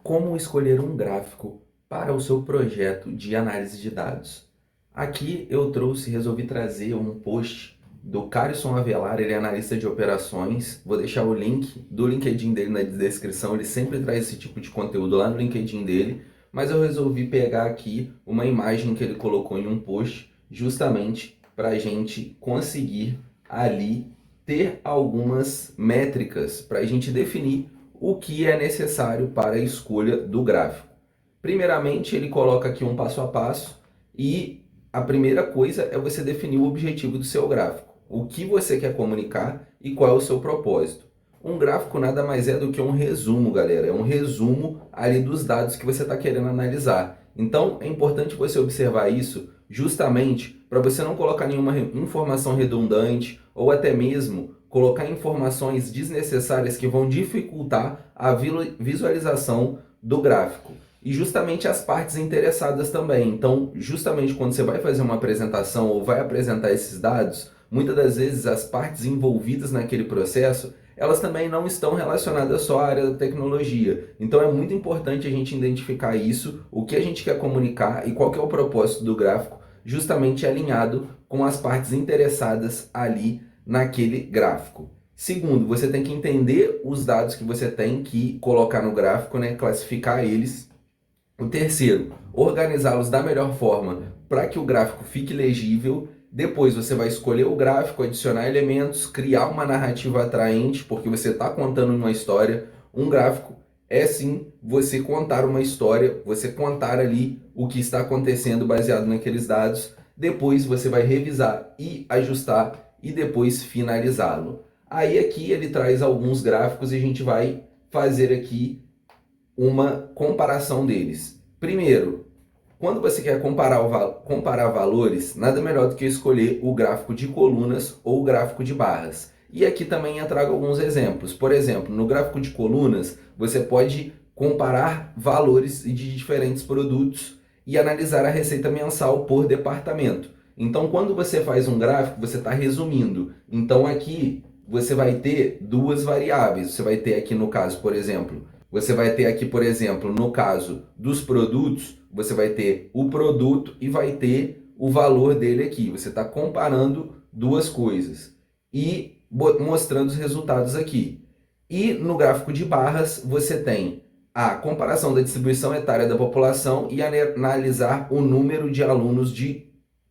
Como escolher um gráfico para o seu projeto de análise de dados. Aqui eu resolvi trazer um post do Carson Avelar, ele é analista de operações. Vou deixar o link do LinkedIn dele na descrição, ele sempre traz esse tipo de conteúdo lá no LinkedIn dele, mas eu resolvi pegar aqui uma imagem que ele colocou em um post, justamente para a gente conseguir ali ter algumas métricas para a gente definir o que é necessário para a escolha do gráfico. Primeiramente, ele coloca aqui um passo a passo e a primeira coisa é você definir o objetivo do seu gráfico. O que você quer comunicar e qual é o seu propósito. Um gráfico nada mais é do que um resumo, galera. É um resumo ali dos dados que você está querendo analisar. Então, é importante você observar isso justamente para você não colocar nenhuma informação redundante ou até mesmo colocar informações desnecessárias que vão dificultar a visualização do gráfico. E justamente as partes interessadas também. Então, justamente quando você vai fazer uma apresentação ou vai apresentar esses dados, muitas das vezes as partes envolvidas naquele processo, elas também não estão relacionadas só à área da tecnologia. Então é muito importante a gente identificar isso, o que a gente quer comunicar e qual que é o propósito do gráfico, justamente alinhado com as partes interessadas ali naquele gráfico. Segundo, você tem que entender os dados que você tem que colocar no gráfico, né? Classificar eles. O terceiro, organizá-los da melhor forma para que o gráfico fique legível. Depois você vai escolher o gráfico, adicionar elementos, criar uma narrativa atraente, porque você está contando uma história. Um gráfico é sim você contar uma história, você contar ali o que está acontecendo baseado naqueles dados. Depois você vai revisar e ajustar e depois finalizá-lo. Aí aqui ele traz alguns gráficos e a gente vai fazer aqui uma comparação deles. Primeiro, quando você quer comparar valores, nada melhor do que escolher o gráfico de colunas ou o gráfico de barras. E aqui também eu trago alguns exemplos. Por exemplo, no gráfico de colunas, você pode comparar valores de diferentes produtos e analisar a receita mensal por departamento. Então, quando você faz um gráfico, você está resumindo. Então, aqui você vai ter duas variáveis. Você vai ter aqui no caso, por exemplo, no caso dos produtos, você vai ter o produto e vai ter o valor dele aqui. Você está comparando duas coisas e mostrando os resultados aqui. E no gráfico de barras, você tem a comparação da distribuição etária da população e analisar o número de alunos de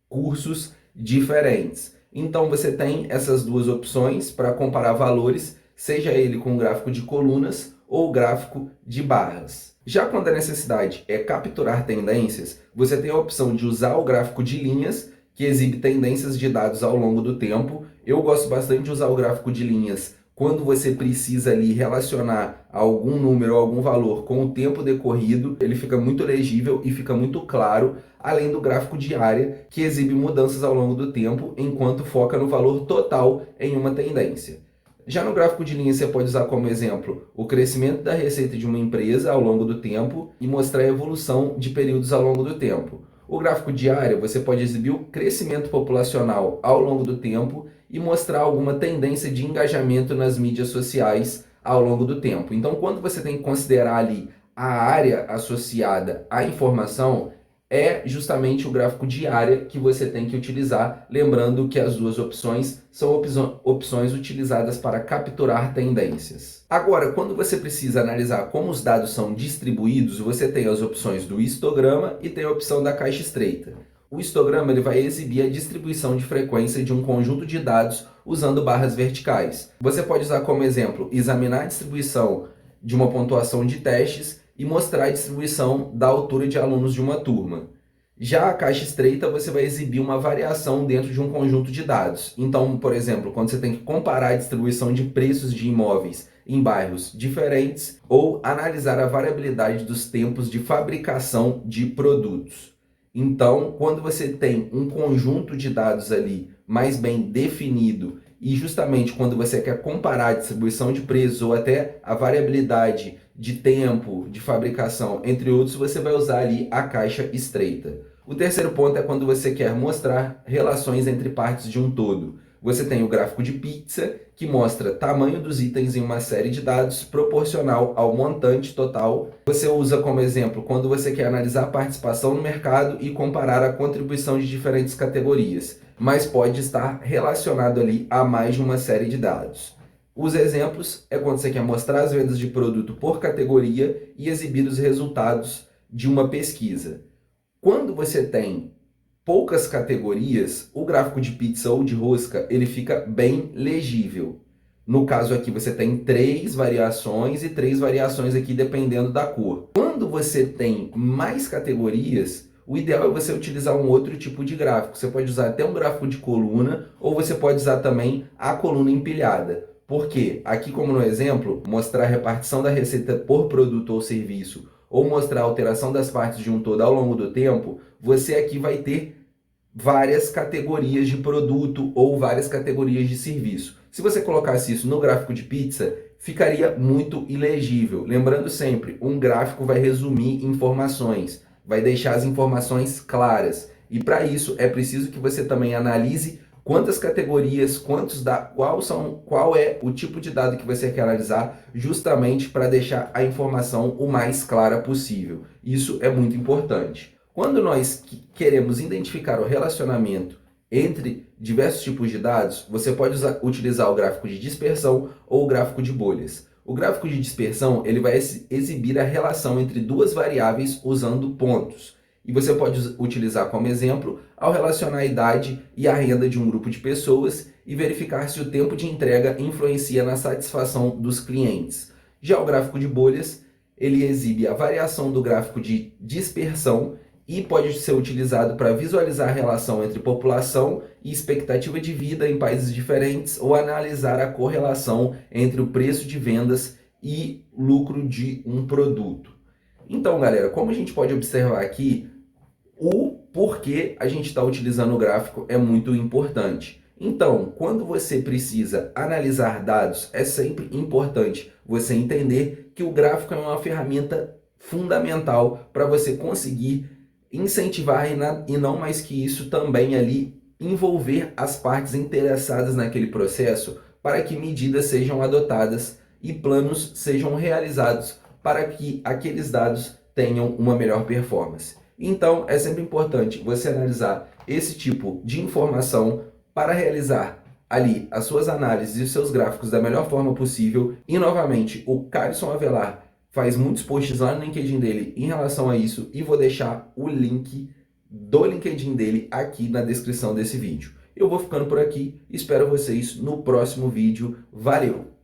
cursos diferentes. Então, você tem essas duas opções para comparar valores, seja ele com o gráfico de colunas ou gráfico de barras. Já quando a necessidade é capturar tendências, você tem a opção de usar o gráfico de linhas, que exibe tendências de dados ao longo do tempo. Eu gosto bastante de usar o gráfico de linhas quando você precisa ali relacionar algum número, algum valor com o tempo decorrido. Ele fica muito legível e fica muito claro, além do gráfico de área, que exibe mudanças ao longo do tempo, enquanto foca no valor total em uma tendência. Já no gráfico de linha, você pode usar como exemplo o crescimento da receita de uma empresa ao longo do tempo e mostrar a evolução de períodos ao longo do tempo. O gráfico de área, você pode exibir o crescimento populacional ao longo do tempo e mostrar alguma tendência de engajamento nas mídias sociais ao longo do tempo. Então, quando você tem que considerar ali a área associada à informação, é justamente o gráfico de área que você tem que utilizar, lembrando que as duas opções são opções utilizadas para capturar tendências. Agora, quando você precisa analisar como os dados são distribuídos, você tem as opções do histograma e tem a opção da caixa estreita. O histograma ele vai exibir a distribuição de frequência de um conjunto de dados usando barras verticais. Você pode usar como exemplo, examinar a distribuição de uma pontuação de testes e mostrar a distribuição da altura de alunos de uma turma. Já a caixa estreita, você vai exibir uma variação dentro de um conjunto de dados. Então, por exemplo, quando você tem que comparar a distribuição de preços de imóveis em bairros diferentes ou analisar a variabilidade dos tempos de fabricação de produtos. Então, quando você tem um conjunto de dados ali mais bem definido e justamente quando você quer comparar a distribuição de preços ou até a variabilidade de tempo de fabricação, entre outros, você vai usar ali a caixa estreita. O terceiro ponto é quando você quer mostrar relações entre partes de um todo. Você tem o gráfico de pizza, que mostra tamanho dos itens em uma série de dados proporcional ao montante total. Você usa como exemplo quando você quer analisar a participação no mercado e comparar a contribuição de diferentes categorias, mas pode estar relacionado ali a mais de uma série de dados. Os exemplos é quando você quer mostrar as vendas de produto por categoria e exibir os resultados de uma pesquisa. Quando você tem poucas categorias, o gráfico de pizza ou de rosca, ele fica bem legível. No caso aqui, você tem 3 variações e 3 variações aqui dependendo da cor. Quando você tem mais categorias, o ideal é você utilizar um outro tipo de gráfico. Você pode usar até um gráfico de coluna ou você pode usar também a coluna empilhada. Porque aqui, como no exemplo, mostrar a repartição da receita por produto ou serviço ou mostrar a alteração das partes de um todo ao longo do tempo, você aqui vai ter várias categorias de produto ou várias categorias de serviço. Se você colocasse isso no gráfico de pizza, ficaria muito ilegível. Lembrando sempre, um gráfico vai resumir informações, vai deixar as informações claras. E para isso é preciso que você também analise quantas categorias, qual é o tipo de dado que você quer analisar, justamente para deixar a informação o mais clara possível. Isso é muito importante. Quando nós queremos identificar o relacionamento entre diversos tipos de dados, você pode utilizar o gráfico de dispersão ou o gráfico de bolhas. O gráfico de dispersão ele vai exibir a relação entre duas variáveis usando pontos. E você pode utilizar como exemplo ao relacionar a idade e a renda de um grupo de pessoas e verificar se o tempo de entrega influencia na satisfação dos clientes. Já o gráfico de bolhas, ele exibe a variação do gráfico de dispersão e pode ser utilizado para visualizar a relação entre população e expectativa de vida em países diferentes ou analisar a correlação entre o preço de vendas e lucro de um produto. Então, galera, como a gente pode observar aqui, o porquê a gente está utilizando o gráfico é muito importante. Então, quando você precisa analisar dados, é sempre importante você entender que o gráfico é uma ferramenta fundamental para você conseguir incentivar e não mais que isso também ali envolver as partes interessadas naquele processo para que medidas sejam adotadas e planos sejam realizados para que aqueles dados tenham uma melhor performance. Então, é sempre importante você analisar esse tipo de informação para realizar ali as suas análises e os seus gráficos da melhor forma possível. E, novamente, o Carson Avelar faz muitos posts lá no LinkedIn dele em relação a isso e vou deixar o link do LinkedIn dele aqui na descrição desse vídeo. Eu vou ficando por aqui, espero vocês no próximo vídeo. Valeu!